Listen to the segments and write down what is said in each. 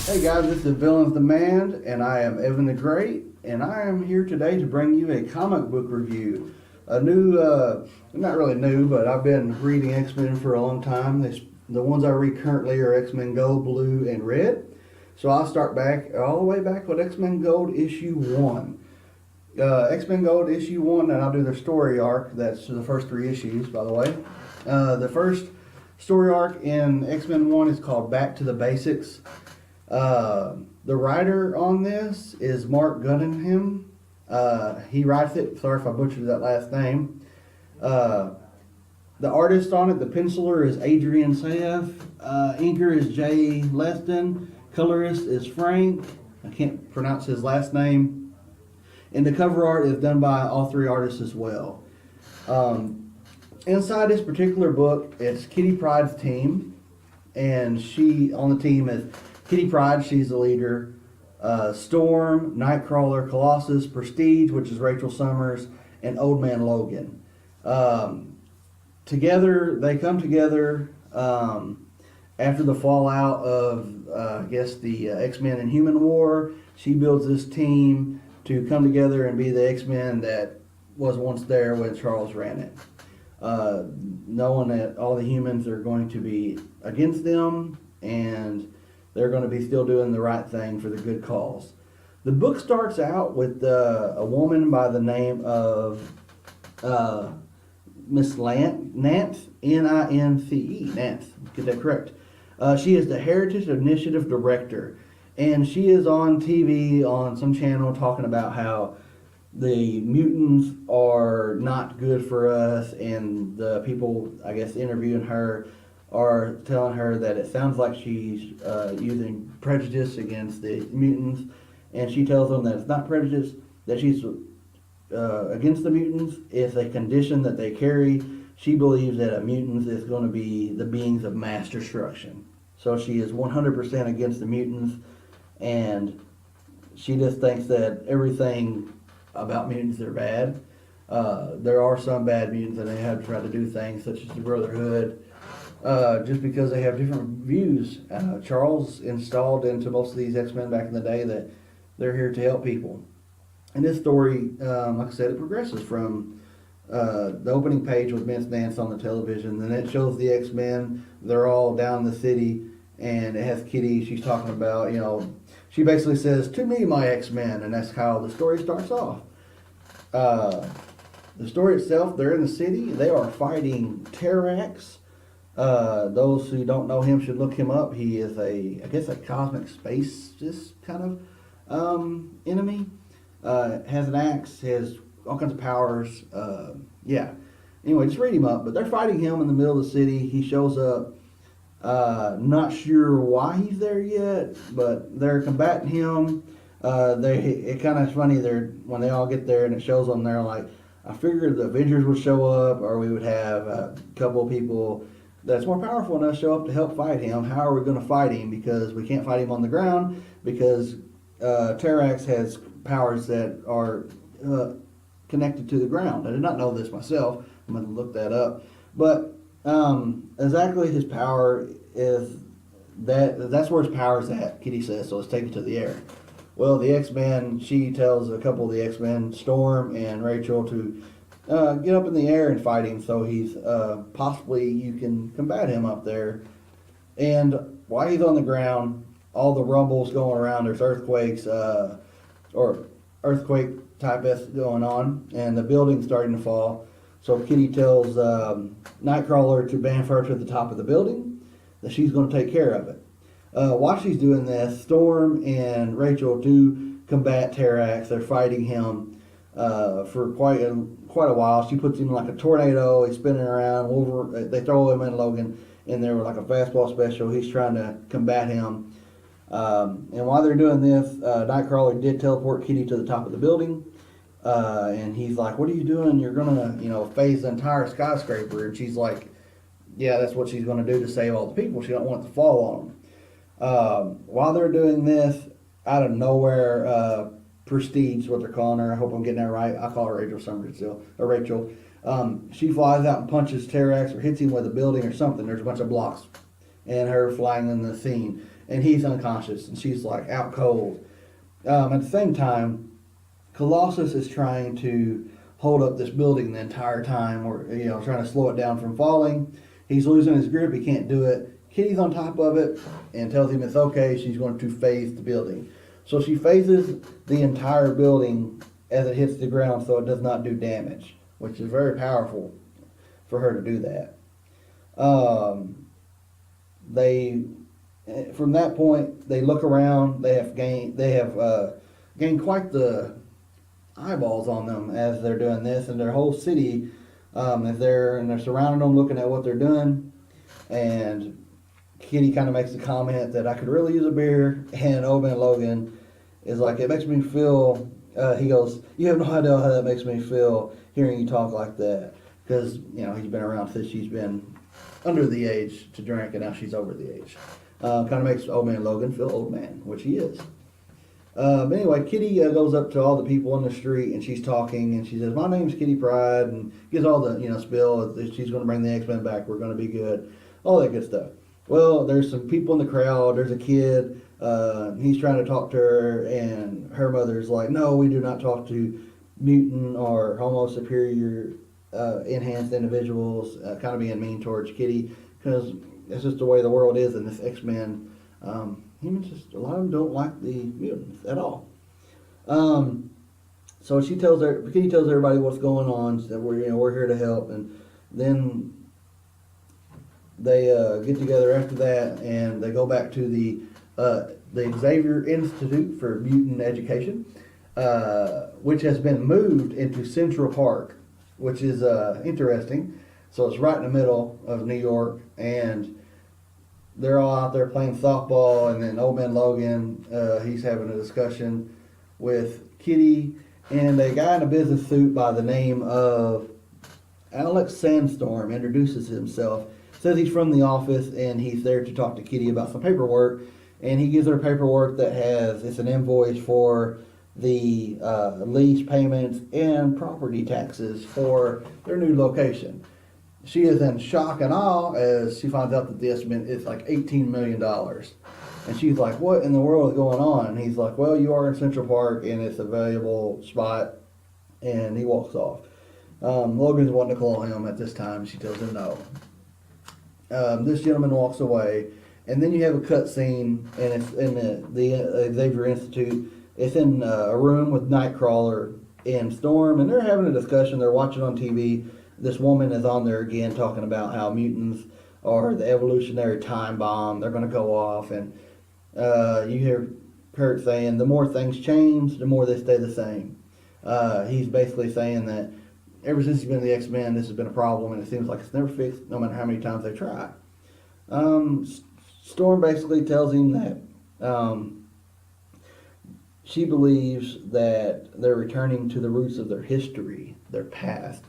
Hey guys, this is Villains Demand, and I am Evan the Great, and I am here today to bring you a comic book review. A new, not really new, but I've been reading X-Men for a long time. The ones I read currently are X-Men Gold, Blue, and Red. So I'll start back, all the way back with X-Men Gold issue 1. X-Men Gold issue 1, and I'll do their story arc. That's the first 3 issues, by the way. The first story arc in X-Men 1 is called Back to the Basics. The writer on this is Marc Guggenheim. He writes it. Sorry if I butchered that last name. The artist on it, the penciler, is Ardian Syaf. Inker is Jay Leston. Colorist is Frank. I can't pronounce his last name. And the cover art is done by all 3 artists as well. Inside this particular book, it's Kitty Pryde's team. And she, on the team, is Kitty Pryde, she's the leader. Storm, Nightcrawler, Colossus, Prestige, which is Rachel Summers, and Old Man Logan. Together, they come together after the fallout of, I guess, the X-Men and Human War. She builds this team to come together and be the X-Men that was once there when Charles ran it. Knowing that all the humans are going to be against them, and they're going to be still doing the right thing for the good cause. The book starts out with a woman by the name of Miss Nance, N-I-N-C-E, Nance, get that correct. She is the Heritage Initiative Director, and she is on TV on some channel talking about how the mutants are not good for us, and the people, I guess, interviewing her are telling her that it sounds like she's using prejudice against the mutants, and she tells them that it's not prejudice, that she's against the mutants. It's a condition that they carry. She believes that a mutant is going to be the beings of mass destruction. So she is 100% against the mutants, and she just thinks that everything about mutants are bad. There are some bad mutants, and they have tried to do things such as the Brotherhood, just because they have different views. Charles installed into most of these X-Men back in the day that they're here to help people. And this story, like I said, it progresses from the opening page with Miss Nance on the television, then it shows the X-Men. They're all down in the city, and it has Kitty. She's talking about, she basically says, "To me, my X-Men," and that's how the story starts off. The story itself, they're in the city. They are fighting Terrax. Those who don't know him should look him up. He is I guess a cosmic space just kind of enemy. Has an axe, has all kinds of powers. Yeah. Anyway, just read him up. But they're fighting him in the middle of the city. He shows up. Not sure why he's there yet, but they're combating him. It kind of funny. When they all get there and it shows them, they're like, I figured the Avengers would show up, or we would have a couple of people that's more powerful than us show up to help fight him. How are we going to fight him? Because we can't fight him on the ground, because Terrax has powers that are connected to the ground. I did not know this myself. I'm going to look that up. But exactly his power is that's where his power is at, Kitty says, so let's take it to the air. Well, the X-Men, she tells a couple of the X-Men, Storm and Rachel, to get up in the air and fight him, so he's possibly you can combat him up there. And while he's on the ground, all the rumbles going around, there's earthquakes, or earthquake type going on, and the building's starting to fall. So Kitty tells Nightcrawler to band her to the top of the building, that she's going to take care of it. While she's doing this, Storm and Rachel do combat Terrax. They're fighting him for quite a while. She puts him like a tornado. He's spinning around. They throw him in Logan in there with like a fastball special. He's trying to combat him. And while they're doing this, Nightcrawler did teleport Kitty to the top of the building. And he's like, "What are you doing? You're going to, phase the entire skyscraper." And she's like, yeah, that's what she's going to do to save all the people. She don't want it to fall on them. While they're doing this, out of nowhere, Prestige, what they're calling her. I hope I'm getting that right. I call her Rachel Summers still, or Rachel. She flies out and punches Terrax or hits him with a building or something. There's a bunch of blocks, and her flying in the scene. and he's unconscious, and she's like out cold. At the same time, Colossus is trying to hold up this building the entire time, or trying to slow it down from falling. He's losing his grip. He can't do it. Kitty's on top of it and tells him it's okay. She's going to phase the building. So she phases the entire building as it hits the ground so it does not do damage, which is very powerful for her to do that. From that point, they look around. They have gained quite the eyeballs on them as they're doing this, and their whole city they're surrounding them, looking at what they're doing. And Kitty kind of makes the comment that I could really use a beer, and old man Logan is like, it makes me feel. He goes, you have no idea how that makes me feel hearing you talk like that, because he's been around since she's been under the age to drink, and now she's over the age. Kind of makes old man Logan feel old man, which he is. But anyway, Kitty goes up to all the people on the street, and she's talking, and she says, my name's Kitty Pryde, and gives all the spill. She's going to bring the X-Men back. We're going to be good. All that good stuff. Well, there's some people in the crowd. There's a kid. He's trying to talk to her, and her mother's like, no, we do not talk to mutant or homo superior enhanced individuals, kind of being mean towards Kitty, because it's just the way the world is in this X-Men. Humans, just a lot of them don't like the mutants at all. So Kitty tells everybody what's going on, that we're here to help, and then they get together after that, and they go back to the Xavier Institute for Mutant Education, which has been moved into Central Park, which is interesting. So it's right in the middle of New York, and they're all out there playing softball, and then old man Logan, he's having a discussion with Kitty, and a guy in a business suit by the name of Alex Sandstorm introduces himself, says he's from the office, and he's there to talk to Kitty about some paperwork, and he gives her paperwork that it's an invoice for the lease payments and property taxes for their new location. She is in shock and awe as she finds out that the estimate is like $18 million. And she's like, what in the world is going on? And he's like, well, you are in Central Park, and it's a valuable spot. And he walks off. Logan's wanting to call him at this time. She tells him no. This gentleman walks away. And then you have a cut scene, and it's in the Xavier Institute. It's in a room with Nightcrawler and Storm, and they're having a discussion. They're watching on TV. This woman is on there again talking about how mutants are the evolutionary time bomb. They're going to go off, and you hear Kurt saying, the more things change, the more they stay the same. He's basically saying that ever since he's been in the X-Men, this has been a problem, and it seems like it's never fixed, no matter how many times they try. Storm basically tells him that she believes that they're returning to the roots of their history, their past.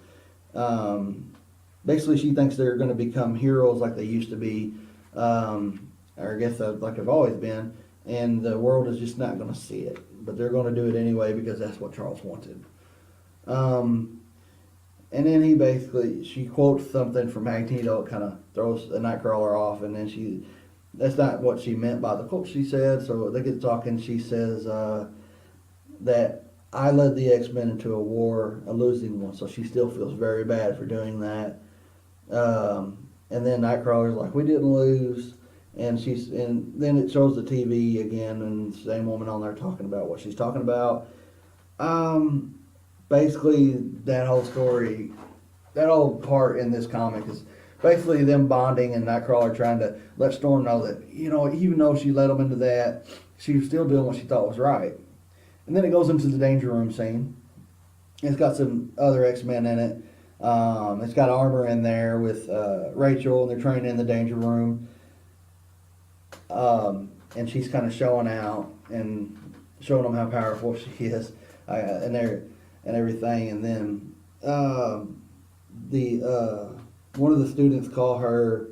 Basically, she thinks they're going to become heroes like they used to be, or I guess like they've always been, and the world is just not going to see it. But they're going to do it anyway because that's what Charles wanted. And then she quotes something from Magneto. It kind of throws the Nightcrawler off, and then that's not what she meant by the quote she said. So they get talking. She says that I led the X-Men into a war, a losing one, so she still feels very bad for doing that. And then Nightcrawler's like, we didn't lose, and then it shows the TV again, and the same woman on there talking about what she's talking about. Basically, that whole story, that whole part in this comic is basically them bonding and Nightcrawler trying to let Storm know that, even though she led them into that, she was still doing what she thought was right. And then it goes into the Danger Room scene. It's got some other X-Men in it. It's got Armor in there with Rachel, and they're training in the Danger Room. And she's kind of showing out and showing them how powerful she is and everything. And then one of the students call her,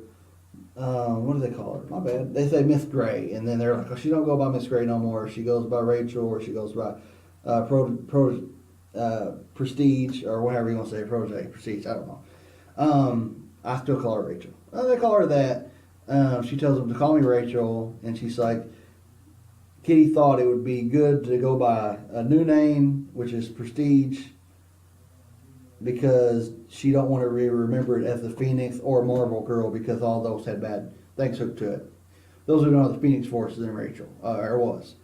what do they call her? My bad. They say Miss Gray, and then they're like, oh, she don't go by Miss Gray no more. She goes by Rachel, or she goes by Prestige, or whatever you want to say, Prestige. I don't know. I still call her Rachel. They call her that, she tells him to call me Rachel, and she's like, Kitty thought it would be good to go by a new name, which is Prestige, because she don't want to be remembered as the Phoenix or Marvel Girl because all those had bad things hooked to it. Those are not the Phoenix Forces in Rachel, or was.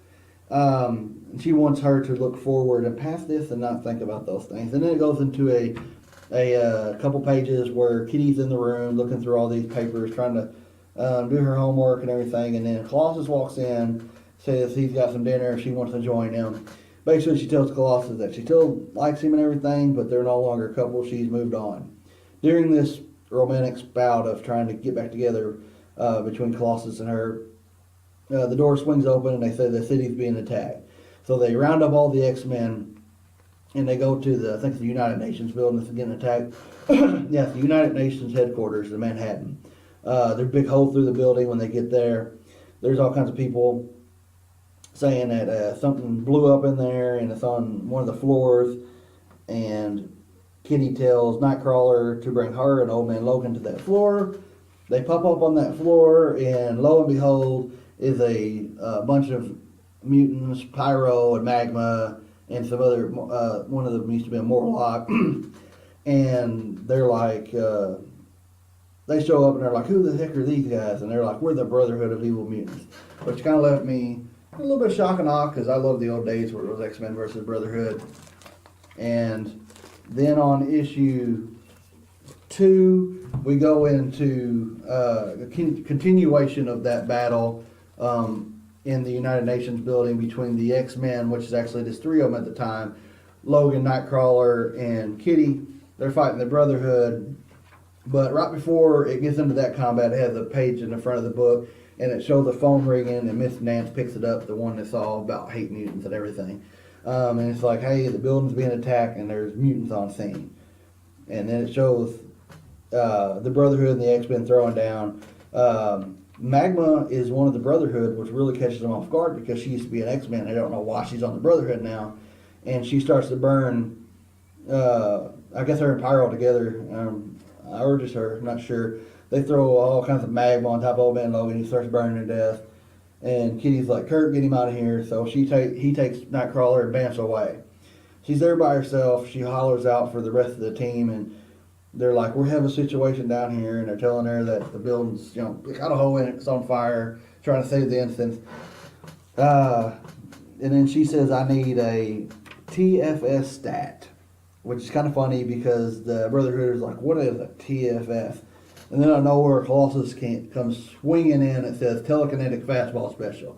She wants her to look forward and past this and not think about those things. And then it goes into a couple pages where Kitty's in the room looking through all these papers, trying to do her homework and everything. And then Colossus walks in, says he's got some dinner, she wants to join him. Basically, she tells Colossus that she still likes him and everything, but they're no longer a couple. She's moved on. During this romantic spout of trying to get back together between Colossus and her, the door swings open and they say the city's being attacked. So they round up all the X-Men and they go to the, I think the United Nations building that's getting attacked. Yes, the United Nations headquarters in Manhattan. There's a big hole through the building when they get there. There's all kinds of people saying that something blew up in there and it's on one of the floors. And Kitty tells Nightcrawler to bring her and Old Man Logan to that floor. They pop up on that floor and lo and behold is a bunch of mutants, Pyro and Magma, and some other, one of them used to be a Morlock. And they're like, they show up and they're like, who the heck are these guys? And they're like, we're the Brotherhood of Evil Mutants. Which kind of left me a little bit of shock and awe because I love the old days where it was X-Men versus Brotherhood. And then on issue 2, we go into a continuation of that battle in the United Nations building between the X-Men, which is actually just 3 of them at the time, Logan, Nightcrawler, and Kitty. They're fighting the Brotherhood. But right before it gets into that combat, it has a page in the front of the book, and it shows the phone ringing, and Miss Nance picks it up, the one that's all about hate mutants and everything. And it's like, hey, the building's being attacked, and there's mutants on scene. And then it shows the Brotherhood and the X-Men throwing down. Magma is one of the Brotherhood, which really catches them off guard because she used to be an X-Men. They don't know why she's on the Brotherhood now. And she starts to burn, I guess her and Pyro together, or just her, not sure. They throw all kinds of magma on top of Old Man Logan. He starts burning to death. And Kitty's like, Kurt, get him out of here. So he takes Nightcrawler and bamps away. She's there by herself. She hollers out for the rest of the team. And they're like, we have a situation down here. And they're telling her that the building's, got a hole in it. It's on fire. Trying to save the instance. And then she says, I need a TFS stat. Which is kind of funny because the Brotherhood is like, what is a TFS? And then out of nowhere, Colossus comes swinging in. It says telekinetic fastball special.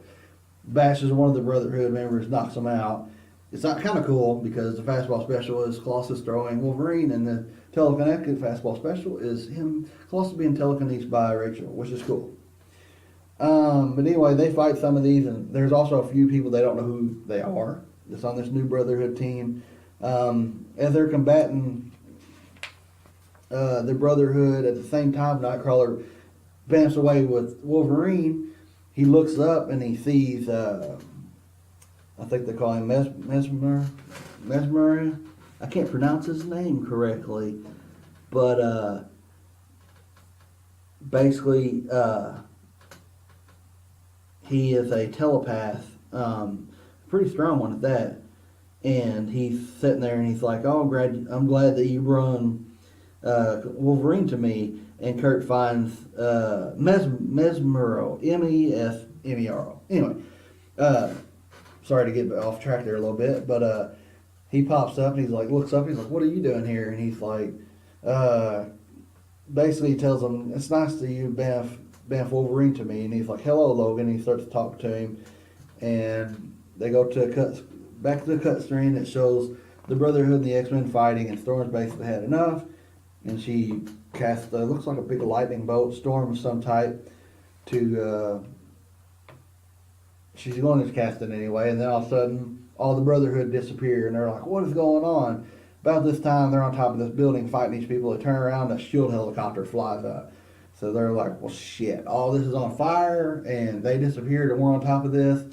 Bashes one of the Brotherhood members, knocks him out. It's not kind of cool because the fastball special is Colossus throwing Wolverine, and the telekinetic fastball special is Colossus being telekinesis by Rachel, which is cool. But anyway, they fight some of these, and there's also a few people they don't know who they are that's on this new Brotherhood team. As they're combating the Brotherhood, at the same time, Nightcrawler bamps away with Wolverine. He looks up and he sees, I think they call him Mesmer. I can't pronounce his name correctly, but basically, he is a telepath, pretty strong one at that. And he's sitting there and he's like, oh, I'm glad that you brung Wolverine to me. And Kurt finds Mesmero, Mesmero. Anyway, sorry to get off track there a little bit, but he pops up and he's like, looks up, he's like, what are you doing here? And he's like, basically he tells him, it's nice that you bamf Wolverine to me. And he's like, hello, Logan. And he starts to talk to him. And they go to back to the cut screen that shows the Brotherhood and the X-Men fighting, and Storm's basically had enough, and she casts looks like a big lightning bolt, storm of some type, to she's going to cast it anyway, and then all of a sudden all the Brotherhood disappear, and they're like, what is going on? About this time they're on top of this building fighting these people. They turn around, a shield helicopter flies up. So they're like, well shit, all this is on fire and they disappeared and we're on top of this.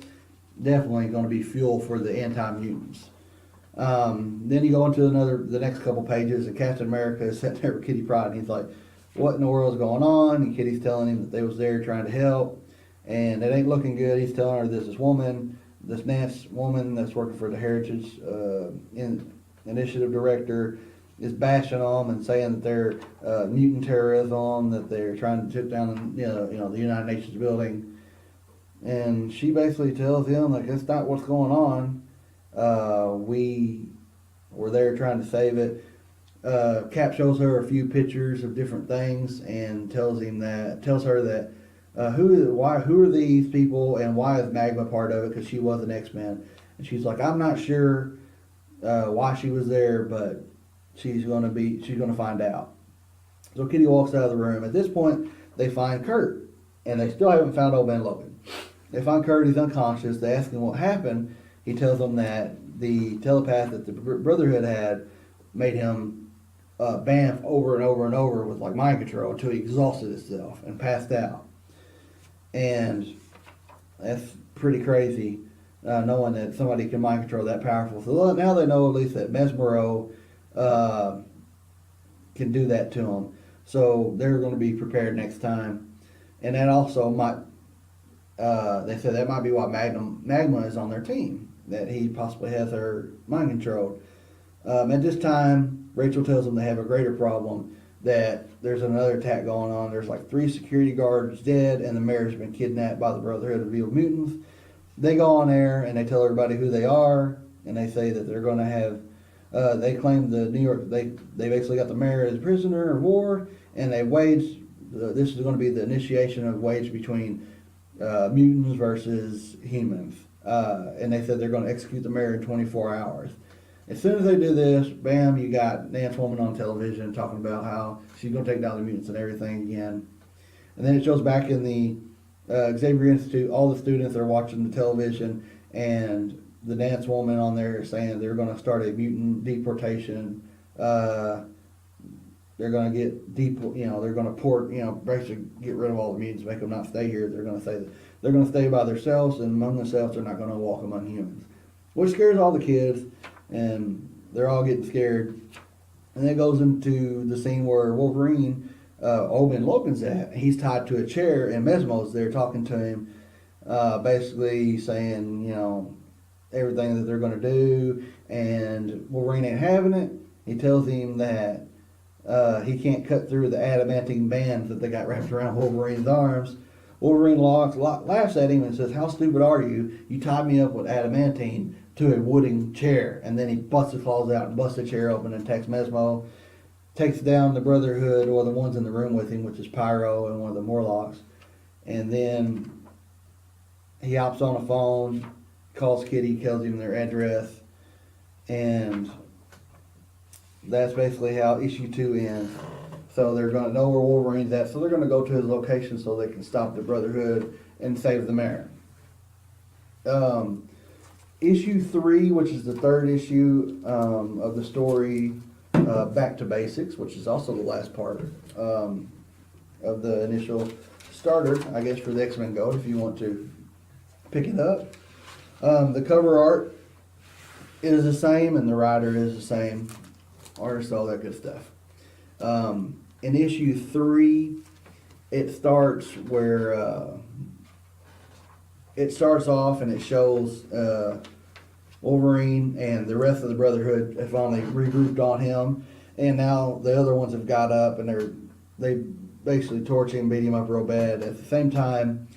Definitely going to be fuel for the anti-mutants. Then you go into the next couple pages, and Captain America is sitting there with Kitty Pryde, and he's like, what in the world's going on, and Kitty's telling him that they was there trying to help, and it ain't looking good. He's telling her this Nance woman that's working for the Heritage Initiative Director, is bashing them and saying that they're mutant terrorism, that they're trying to shoot down, the United Nations building. And she basically tells him, like, that's not what's going on. We were there trying to save it. Cap shows her a few pictures of different things and tells her that who are these people and why is Magma part of it, because she was an X-Men. And she's like, I'm not sure why she was there, but she's gonna find out. So Kitty walks out of the room. At this point, they find Kurt, and they still haven't found old man Logan. They find Kurt, he's unconscious. They ask him what happened. He tells them that the telepath that the Brotherhood had made him bamf over and over and over with like mind control until he exhausted himself and passed out. And that's pretty crazy, knowing that somebody can mind control that powerful. So now they know at least that Mesmero can do that to them. So they're going to be prepared next time. And that also might, they said that might be why Magma is on their team, that he possibly has her mind controlled. At this time, Rachel tells them they have a greater problem, that there's another attack going on. There's like 3 security guards dead, and the mayor's been kidnapped by the Brotherhood of Evil Mutants. They go on there and they tell everybody who they are, and they say that they're going to have, they claim they basically got the mayor as a prisoner of war, and they waged, this is going to be the initiation of wage between mutants versus humans. And they said they're going to execute the mayor in 24 hours. As soon as they do this, bam, you got Nance Woman on television talking about how she's going to take down the mutants and everything again. And then it shows back in the Xavier Institute, all the students are watching the television, and the Nance Woman on there saying they're going to start a mutant deportation. They're going to get they're going to basically get rid of all the mutants, make them not stay here. They're going to say that they're going to stay by themselves, and among themselves they're not going to walk among humans, which scares all the kids, and they're all getting scared. And then it goes into the scene where Wolverine, old man Logan's at. He's tied to a chair, and Mesmo's there talking to him, basically saying, everything that they're going to do, and Wolverine ain't having it. He tells him that he can't cut through the adamantine bands that they got wrapped around Wolverine's arms. Wolverine laughs at him and says, "How stupid are you? You tied me up with adamantine to a wooden chair." And then he busts his claws out and busts the chair open and attacks Mesmo. Takes down the Brotherhood, or the ones in the room with him, which is Pyro and one of the Morlocks. And then he hops on a phone, calls Kitty, tells him their address, and that's basically how issue 2 ends. So they're going to know where Wolverine's at, so they're going to go to his location so they can stop the Brotherhood and save the mayor. Issue 3, which is the 3rd issue of the story, Back to Basics, which is also the last part of the initial starter, I guess, for the X-Men Gold, if you want to pick it up. The cover art is the same, and the writer is the same. Artist, all that good stuff. In issue 3, it starts where it starts off and it shows Wolverine and the rest of the Brotherhood have finally regrouped on him, and now the other ones have got up and they basically torch him, beat him up real bad. At the same time,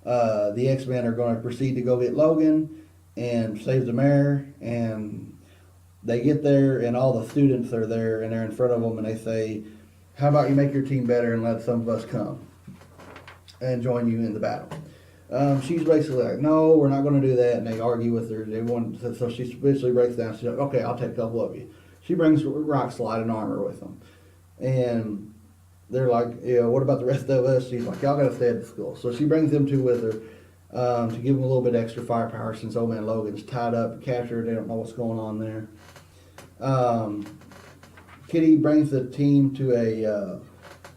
the X-Men are going to proceed to go get Logan and save the mayor, and they get there and all the students are there and they're in front of them, and they say, "How about you make your team better and let some of us come and join you in the battle?" She's basically like, "No, we're not going to do that," and they argue with her. So she basically breaks down. She's like, "Okay, I'll take a couple of you." She brings Rock Slide and Armor with them, and they're like, "What about the rest of us?" She's like, "Y'all got to stay at the school." So she brings them 2 with her to give them a little bit extra firepower, since old man Logan's tied up, captured. They don't know what's going on there. Kitty brings the team to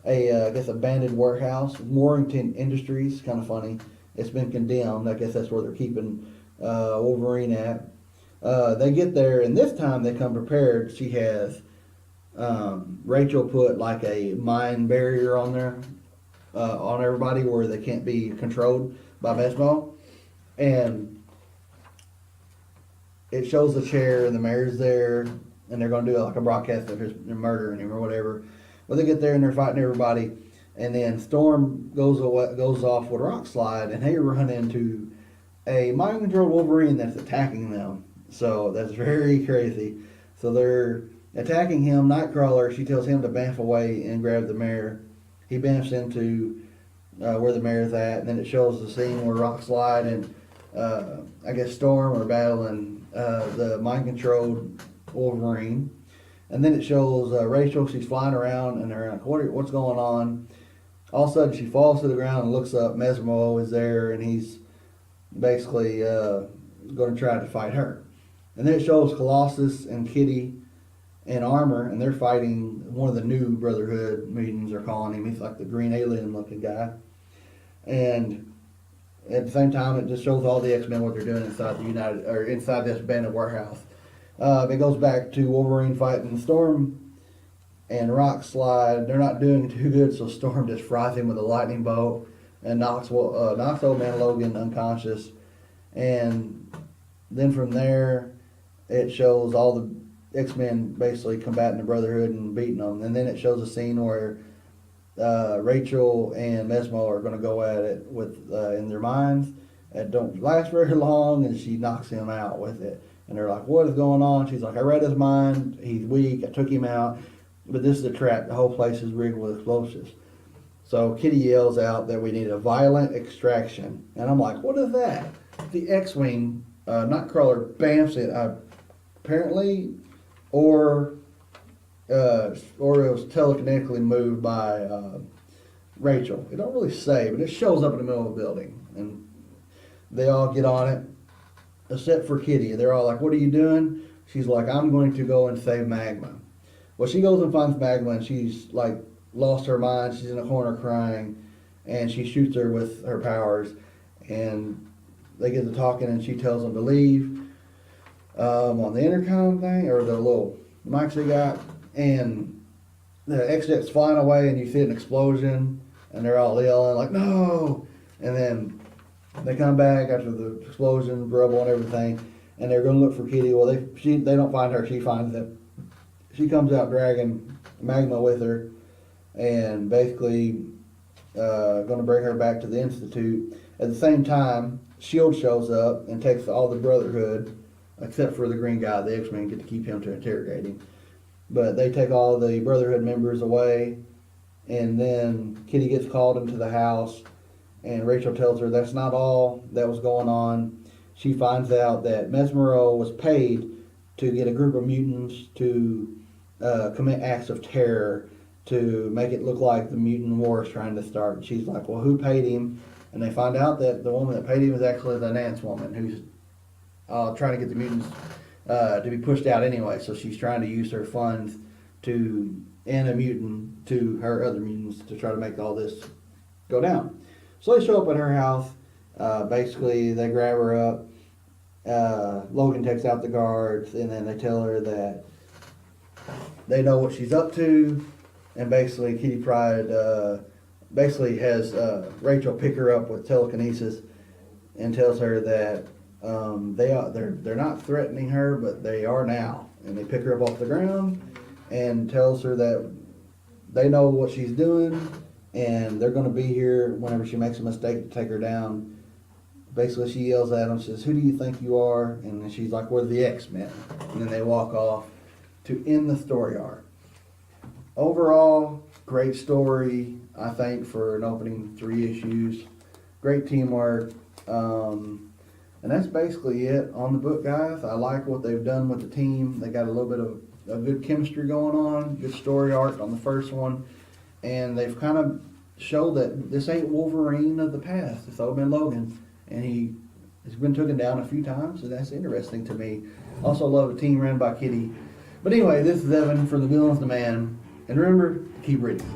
I guess abandoned warehouse, Warrington Industries. Kind of funny. It's been condemned. I guess that's where they're keeping Wolverine at. They get there, and this time they come prepared. She has Rachel put like a mind barrier on there, on everybody where they can't be controlled by Mesmo. And it shows the chair and the mayor's there, and they're going to do like a broadcast of they're murdering him or whatever. But they get there and they're fighting everybody, and then Storm goes off with a rock slide, and they run into a mind-controlled Wolverine that's attacking them. So that's very crazy. So they're attacking him. Nightcrawler, she tells him to bamf away and grab the mayor. He bamfs into where the mayor's at, and then it shows the scene where Rock Slide and I guess Storm are battling the mind-controlled Wolverine. And then it shows Rachel, she's flying around, and they're like, what's going on? All of a sudden, she falls to the ground and looks up. Mesmo is there, and he's basically going to try to fight her. And then it shows Colossus and Kitty in armor, and they're fighting one of the new Brotherhood mutants, they're calling him. He's like the green alien-looking guy. And at the same time, it just shows all the X-Men what they're doing inside inside this abandoned warehouse. It goes back to Wolverine fighting Storm and Rock Slide. They're not doing too good, so Storm just fries him with a lightning bolt and knocks old man Logan unconscious. And then from there, it shows all the X-Men basically combating the Brotherhood and beating them. And then it shows a scene where Rachel and Mesmo are going to go at it with in their minds. It don't last very long, and she knocks him out with it. And they're like, what is going on? She's like, I read his mind. He's weak. I took him out. But this is a trap. The whole place is rigged with explosives. So Kitty yells out that we need a violent extraction. And I'm like, what is that? The X-Wing, Nightcrawler, bamfs it, apparently, or it was telekinetically moved by Rachel. It don't really say, but it shows up in the middle of the building. And they all get on it, except for Kitty. They're all like, what are you doing? She's like, I'm going to go and save Magma. Well, she goes and finds Magma, and she's like lost her mind. She's in a corner crying, and she shoots her with her powers. And they get to talking, and she tells them to leave on the intercom thing, or the little mics they got. And the X-Jet's flying away, and you see an explosion, and they're all yelling like, no! And then they come back after the explosion, rubble and everything, and they're going to look for Kitty. Well, they don't find her. She finds them. She comes out dragging Magma with her, and basically going to bring her back to the Institute. At the same time, S.H.I.E.L.D. shows up and takes all the Brotherhood, except for the green guy. The X-Men get to keep him to interrogate him. But they take all the Brotherhood members away, and then Kitty gets called into the house, and Rachel tells her that's not all that was going on. She finds out that Mesmero was paid to get a group of mutants to commit acts of terror to make it look like the mutant war is trying to start. She's like, well, who paid him? And they find out that the woman that paid him is actually the Nance woman who's trying to get the mutants to be pushed out anyway. So she's trying to use her funds to end a mutant to her other mutants to try to make all this go down. So they show up at her house. Basically, they grab her up. Logan takes out the guards, and then they tell her that they know what she's up to. And basically, Kitty Pryde basically has Rachel pick her up with telekinesis and tells her that they're not threatening her, but they are now. And they pick her up off the ground and tells her that they know what she's doing, and they're going to be here whenever she makes a mistake to take her down. Basically, she yells at them, says, who do you think you are? And then she's like, we're the X-Men. And then they walk off to end the story arc. Overall, great story, I think, for an opening 3 issues. Great teamwork. And that's basically it on the book, guys. I like what they've done with the team. They got a little bit of a good chemistry going on, good story arc on the first one. And they've kind of showed that this ain't Wolverine of the past. It's old man Logan. And he's been taken down a few times, and that's interesting to me. Also love a team ran by Kitty. But anyway, this is Evan for The Villain's the Man. And remember, keep reading.